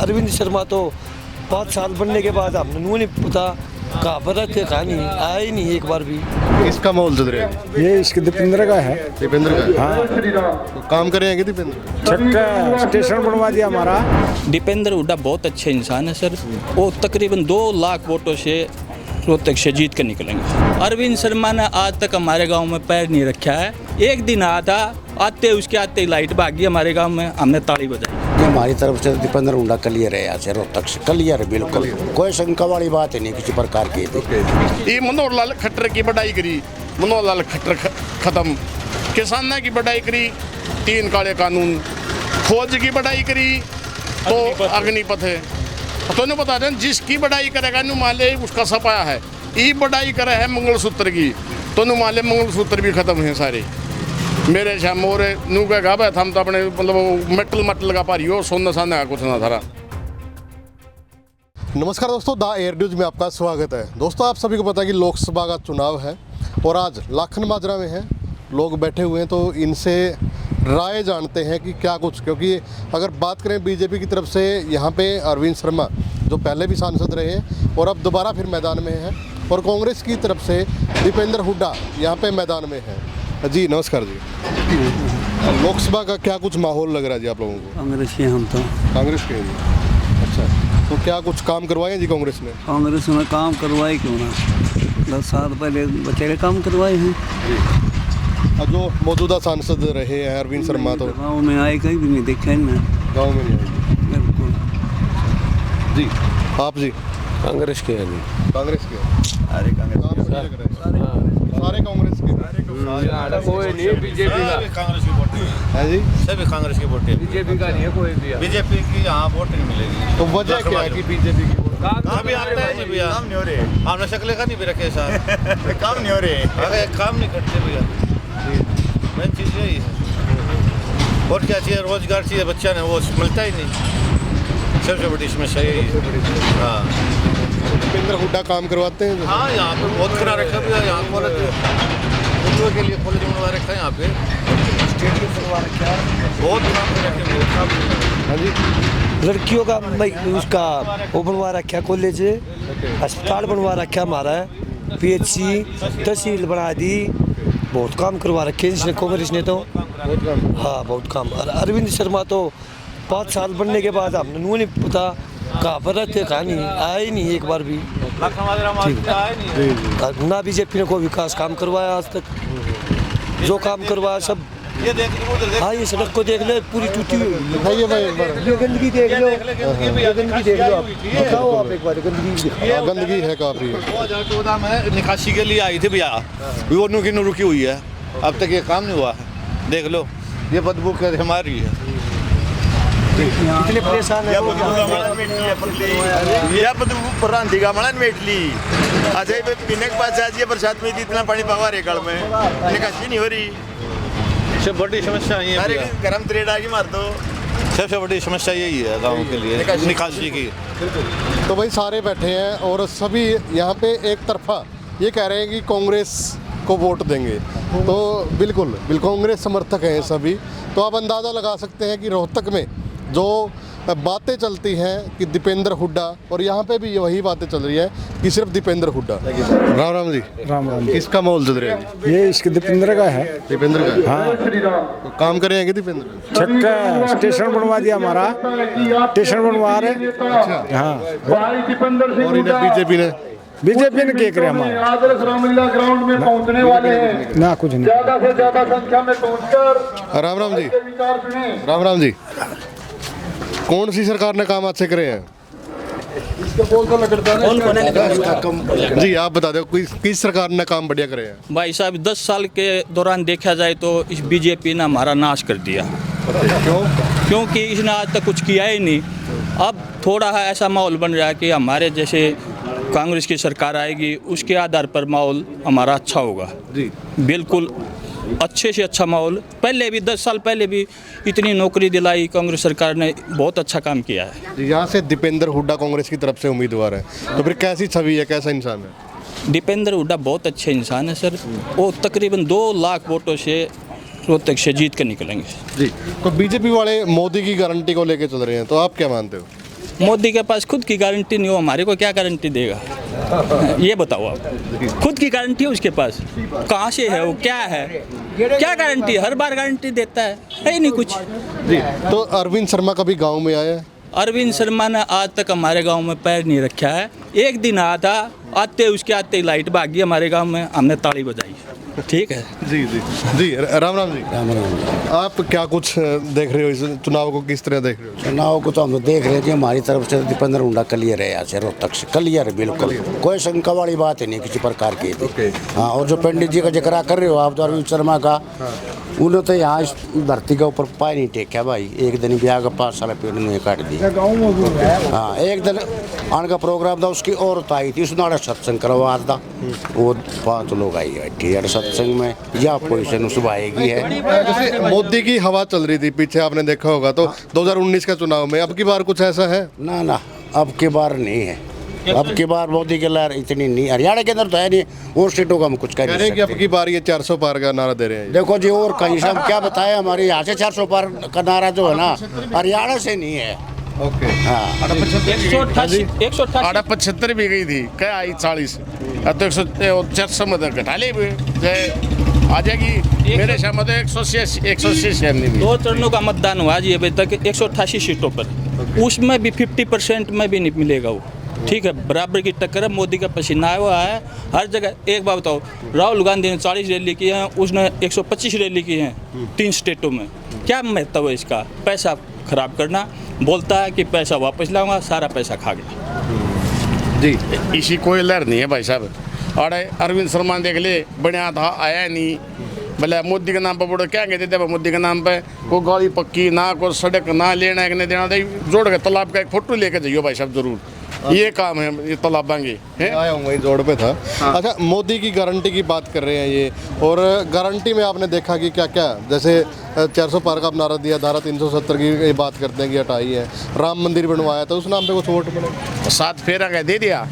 अरविंद शर्मा तो 5 साल बनने के बाद हमने नहीं पता कहाँ पर रहते, कहाँ नहीं आया ही नहीं एक बार भी। किसका माहौल चल रहा है? ये इसके दीपेंद्र का है। दीपेंद्र का? हाँ, तो काम करेंगे दीपेंद्र? छक्का स्टेशन बनवा दिया हमारा। दीपेंद्र हुड्डा बहुत अच्छे इंसान है सर। वो तकरीबन 2 लाख वोटों से रोहतक से जीत कर निकलेंगे। अरविंद शर्मा ने आज तक हमारे गांव में पैर नहीं रखा है। एक दिन आया था, उसके आते ही लाइट भाग गई हमारे गांव में, हमने ताली बजाई। हमारी तरफ से दीपेंद्र हुड्डा क्लियर है, यहाँ से रोहतक से क्लियर है, बिल्कुल कोई शंका वाली बात ही नहीं किसी प्रकार की। ये मनोहर लाल खट्टर की बढ़ाई करी, मनोहर लाल खट्टर खत्म, किसान की बढ़ाई करी, 3 काले कानून, फौज की बढ़ाई करी तो अग्निपथ है। तो नहीं बता रहे जिसकी बढ़ाई करेगा नु माले उसका सपाया है। ये बढ़ाई करे है मंगलसूत्र की, तो नु माले मंगलसूत्र भी खत्म है सारे। मेरे शाम मोरे नू का गाबा हम तो अपने मतलब मटल का पारी हो, सोना साना का कुछ ना था। नमस्कार दोस्तों, द एयर न्यूज में आपका स्वागत है। दोस्तों, आप सभी को पता है कि लोकसभा का चुनाव है और आज लाखन माजरा में हैं लोग बैठे हुए हैं, तो इनसे राय जानते हैं कि क्या कुछ, क्योंकि अगर बात करें बीजेपी की तरफ से यहाँ पे अरविंद शर्मा जो पहले भी सांसद रहे हैं और अब दोबारा फिर मैदान में हैं, और कांग्रेस की तरफ से दीपेंद्र हुड्डा यहाँ पे मैदान में हैं। जी नमस्कार जी। लोकसभा का क्या कुछ माहौल लग रहा है जी आप लोगों को? कांग्रेस के हम तो कांग्रेस के हैं जी। अच्छा, तो क्या कुछ काम करवाए जी कांग्रेस ने? कांग्रेस में काम करवाए क्यों ना, 10 साल पहले बचेरे काम करवाए हैं। और जो मौजूदा सांसद रहे हैं अरविंद शर्मा, तो गाँव में आए कहीं भी नहीं देखे ना, गाँव में नहीं आएगी। बिल्कुल। जी आप जी? कांग्रेस के है नहीं। कांग्रेस के? अरे कांग्रेस सारे कांग्रेस के? कोई नहीं, बीजेपी का। कांग्रेस की वोट है जी? सभी कांग्रेस की वोट है, बीजेपी का नहीं है कोई भी। बीजेपी की यहाँ वोट नहीं मिलेगी। तो वजह क्या है कि बीजेपी की वोट? काम भी आता है जी भैया, काम नहीं हो रहे, हमने शक्ल का नहीं भी रखे साहब काम नहीं हो रहे, अगर काम नहीं करते भैया, मेन चीज़ यही है। और क्या चाहिए? रोजगार चाहिए, बच्चा ने वो मिलता ही नहीं, सबसे बड़ी समस्या यही है। हाँ, दीपेंद्र हुड्डा काम करवाते हैं? हाँ यहाँ पे बहुत करा रखा भैया, यहाँ कॉलेज बच्चों के लिए कॉलेज बनवा रखा है, यहाँ पे स्टेडियम बनवा रखा है, बहुत काम कर रखे। हाँ जी। लड़कियों का उसका वो बनवा रखा है, कॉलेज अस्पताल बनवा रखा हमारा, PHC तहसील बना दी, बहुत काम करवा रखे हैं इसने, कांग्रेस ने तो। बहुत काम? हाँ बहुत काम। और अरविंद शर्मा तो 5 साल बनने के बाद हमने नहीं पता कहाँ पर रहते, कहाँ नहीं आया ही नहीं एक बार भी। ना बीजेपी ने कोई विकास काम करवाया आज तक, जो काम करवाया सब। हाँ ये सड़क को देख ले, पूरी टूटी हुई है। ये भाई एक बार ये गंदगी देख लो, ये गंदगी देख लो, आप दिखाओ आप एक बार गंदगी। गंदगी है काफी। 2014 में निकासी के लिए आई थी भैया, वो नुकी रुकी हुई है, अब तक ये काम नहीं हुआ है। देख लो ये बदबू हमारी है, कितने परेशान है। बरसात में इतना पानी पवा रहे गढ़ में, निकासी नहीं हो रही, सबसे बड़ी समस्या ये है। गरम त्रेड आगे मार दो, सबसे बड़ी समस्या यही है गाँव के लिए, निकासी की। तो भाई सारे बैठे हैं और सभी यहाँ पे एक तरफा ये कह रहे हैं कि कांग्रेस को वोट देंगे, तो बिल्कुल कांग्रेस समर्थक हैं सभी। तो आप अंदाज़ा लगा सकते हैं कि रोहतक में जो बातें चलती हैं कि दीपेंद्र हुड्डा, और यहाँ पे भी वही बातें चल रही है कि सिर्फ दीपेंद्र हुड्डा। राम राम जी। राम राम। किसका माहौल चल रहा है? ये इसके दीपेंद्र का है। दीपेंद्र का? हाँ, तो काम करेंगे दीपेंद्र? छक्का स्टेशन बनवा दिया हमारा, स्टेशन बनवा रहे। अच्छा। हाँ, और इन्हें बीजेपी ने क्या करे हमारे ग्राउंड में पहुंचने वाले हैं ना, कुछ नहीं। ज्यादा से ज्यादा संख्या में पहुंचकर राम राम जी। विचार सुने। राम राम जी। कौन सी सरकार ने काम अच्छे करे हैं? जी आप बता दो, किस सरकार ने काम बढ़िया करे हैं? भाई साहब 10 साल के दौरान देखा जाए तो इस बीजेपी ने हमारा नाश कर दिया। क्यों? क्योंकि इसने आज तक कुछ किया ही नहीं। अब थोड़ा है ऐसा माहौल बन रहा है कि हमारे जैसे कांग्रेस की सरकार आएगी, उसके आधार पर माहौल हमारा अच्छा होगा। जी बिल्कुल अच्छे से अच्छा माहौल। पहले भी 10 साल पहले भी इतनी नौकरी दिलाई कांग्रेस सरकार ने, बहुत अच्छा काम किया है। यहाँ से दीपेंद्र हुड्डा कांग्रेस की तरफ से उम्मीदवार है, तो फिर कैसी छवि है, कैसा इंसान है? दीपेंद्र हुड्डा बहुत अच्छे इंसान है सर। वो तकरीबन 2 लाख वोटों से रोहतक से जीत कर निकलेंगे। जी, तो बीजेपी वाले मोदी की गारंटी को लेकर चल रहे हैं, तो आप क्या मानते हो? मोदी के पास खुद की गारंटी नहीं हो, हमारे को क्या गारंटी देगा? ये बताओ आप। खुद की गारंटी है उसके पास, कहाँ से है वो, क्या है, क्या गारंटी? हर बार गारंटी देता है ही नहीं कुछ। तो अरविंद शर्मा कभी गांव में आया है? अरविंद शर्मा ने आज तक हमारे गांव में पैर नहीं रखा है। एक दिन आया था, उसके आते ही लाइट भाग गई हमारे गांव में, हमने ताली बजाई। ठीक है जी जी जी। राम राम जी। राम राम। आप क्या कुछ देख रहे हो, इस चुनाव को किस तरह देख रहे हो? चुनाव को तो हम लोग देख रहे हैं कि हमारी तरफ से दीपेंद्र हुड्डा क्लियर है, यहाँ से रोहतक से क्लियर है बिल्कुल, कोई शंका वाली बात ही नहीं किसी प्रकार की। हाँ, और जो पंडित जी का जिक्र कर रहे हो आप, अरविंद शर्मा का, उन्होंने तो यहाँ इस धरती के ऊपर पाए नहीं टेका भाई। एक दिन ब्याह का 5 साल पेड़ ने काट दी। हाँ, एक दिन आने का प्रोग्राम था, उसकी औरत आई थी, उसने सत्संग करवा था, वो 5 लोग आई बैठी यार सत्संग में। यह पोजिशन सुबह आएगी है। जैसे मोदी की हवा चल रही थी पीछे, आपने देखा होगा, तो 2019 का चुनाव में अब की बार कुछ ऐसा है? ना ना, अब की बार नहीं है। अब की बार मोदी की लहर इतनी नहीं, हरियाणा के अंदर तो है नहीं, और सीटों का हम कुछ कह नहीं कि अब सकते। की बार ये 400 पार का नारा दे रहे हैं। देखो जी, और कहीं से हम क्या बताएं, हमारे यहाँ से 400 पार का नारा जो है ना, हरियाणा से नहीं है। ओके। हाँ, 75 भी गई थी, क्या आई 40, अब तो 100 में घटा ले आ जाएगी मेरे शाम तो 180 दो चरणों का मतदान हुआ जी अभी तक 188 सीटों पर, उसमें भी 50% में भी नहीं मिलेगा वो। ठीक है, बराबर की टक्कर है, मोदी का पसीना आया हुआ है हर जगह। एक बात बताओ, राहुल गांधी ने 40 रैली की है, उसने 125 रैली की हैं 3 स्टेटों में। क्या महत्व है इसका? पैसा खराब करना, बोलता है कि पैसा वापस लाऊंगा, सारा पैसा खा गया जी। इसी कोई लहर नहीं है भाई साहब। और अरविंद शर्मा देख ले, बढ़िया था, आया नहीं, भले मोदी के नाम पर बोलो क्या कहते थे, मोदी के नाम पे कोई गाड़ी पक्की ना, कोई सड़क ना, लेना है कि नहीं देना, जोड़ के तालाब का एक फोटो लेके जाइयो भाई साहब जरूर। ये काम है, ये तालाब बांगे आया हूँ, वही जोड़ पे था। अच्छा, मोदी की गारंटी की बात कर रहे हैं ये, और गारंटी में आपने देखा कि क्या क्या, जैसे 400 पार का नारा दिया, धारा 370 की बात करते हैं कि हटाई है, राम मंदिर बनवाया था, उस नाम पे कुछ वोट बने, 7 फेरा का दे दिया,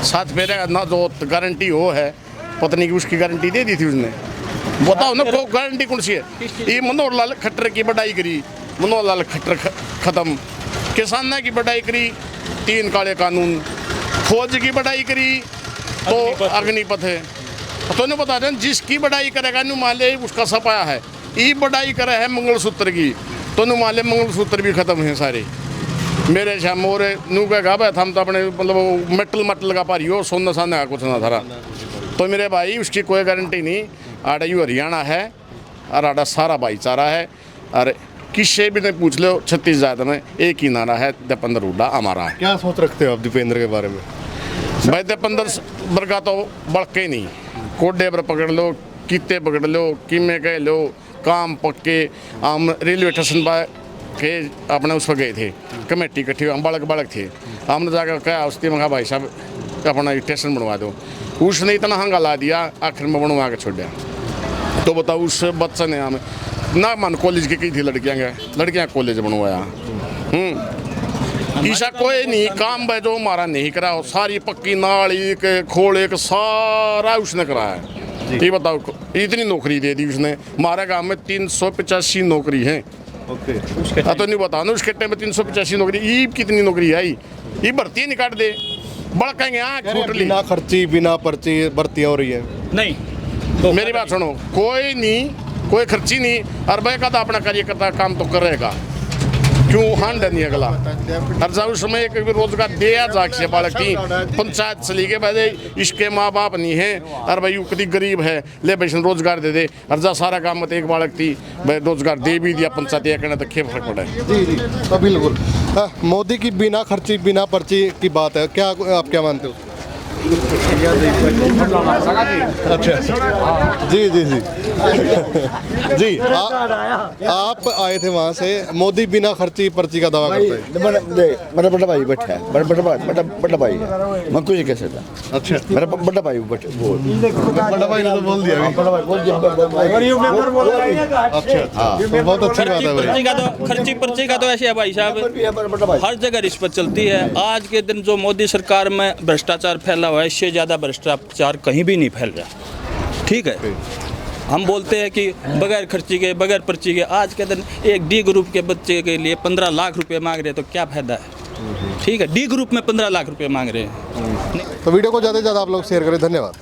7 फेरा का ना जो गारंटी हो है, पत्नी की उसकी गारंटी दे दी थी उसने। बताओ ना, को गारंटी कौन सी है? ये मनोहर लाल खट्टर की बढ़ाई करी, मनोहर लाल खट्टर खत्म, किसान की बढ़ाई करी, 3 काले कानून, फौज की बढ़ाई करी तो अग्निपथ है। तो नहीं बता दें, जिसकी बढ़ाई करेगा नु मान ले उसका सपाया है, ये बढ़ाई करे है मंगलसूत्र की, तो नु मान ले मंगलसूत्र भी खत्म है सारे। मेरे शाम और नू का गाबा हम तो अपने मतलब मटल का पारी हो, सोना साना का कुछ ना धरा। तो मेरे भाई उसकी कोई गारंटी नहीं। आड़ा यू हरियाणा है और आड़ा सारा भाईचारा है, और किससे भी नहीं पूछ लो, 36 जात में एक ही नारा है, दीपेंद्र हुड्डा हमारा है। क्या सोच रखते हो आप दीपेंद्र के बारे में? भाई दीपेंद्र बरका तो बढ़के नहीं, कोडे पर पकड़ लो, किते पकड़ लो, किमे कह लो, काम पक्के। हम रेलवे स्टेशन पर के अपने उस पर गए थे, कमेटी इकट्ठी, हम बालक थे, हमने जाकर कहा उसने मंगा भाई साहब अपना स्टेशन बनवा दो, उसने इतना हंगा ला दिया, आखिर में बनवा के छोड़ दिया। तो बताओ, उस बच्चे ने हमें ना मान कॉलेज की थी लड़कियां कॉलेज बनवाया। ईसा कोई नहीं काम भाई जो हमारा नहीं करा, सारी पक्की नाली के खोले के सारा उसने कराया। ये बताओ, इतनी नौकरी दे दी उसने, हमारे गांव में 385 नौकरी है। तो नहीं बताओ ना, उसके टाइम में 385 नौकरी, ये कितनी नौकरी आई, ये भर्ती नहीं काट दे, बड़केंगे बिना खर्ची बिना पर्ची भर्तियां हो रही है। नहीं तो मेरी बात सुनो, कोई नहीं, कोई खर्ची नहीं, और भाई का तो अपना कार्यकर्ता काम तो करेगा, क्यों हांड नहीं अगला। हर जा उस समय एक रोजगार दिया जाके बालक की पंचायत चली गए, भाई इसके माँ बाप नहीं है, और भाई कभी गरीब है, ले भाई रोजगार दे दे, हर जा सारा काम मत एक बालक थी, भाई रोजगार दे भी दिया पंचायत, ये कहना तो क्या फर्क पड़ा है। जी जी, तो बिल्कुल। मोदी की बिना खर्ची बिना पर्ची की बात है, क्या आप क्या मानते हो? अच्छा, जी जी जी जी, आप आए थे वहाँ से, मोदी बिना खर्ची पर्ची का दावा करते हैं। मेरा बड़ा भाई बैठा है, बड़ा भाई है, मैं कुछ कैसे था। अच्छा, मेरा बड़ा भाई बैठे, बड़ा भाई ने तो बोल दिया। अच्छा, तो बहुत अच्छी बात है भाई। खर्ची का तो ऐसे है भाई साहब, हर जगह रिश्वत चलती है। आज के दिन जो मोदी सरकार में भ्रष्टाचार फैला हुआ है, इससे ज़्यादा भ्रष्टाचार कहीं भी नहीं फैल रहा। ठीक है, हम बोलते हैं कि बगैर खर्ची के, बगैर पर्ची के, आज के दिन एक डी ग्रुप के बच्चे के लिए 15 लाख रुपए मांग रहे, तो क्या फायदा है? ठीक है, डी ग्रुप में 15 लाख रुपए मांग रहे हैं। तो वीडियो को ज़्यादा से ज़्यादा आप लोग शेयर करें, धन्यवाद।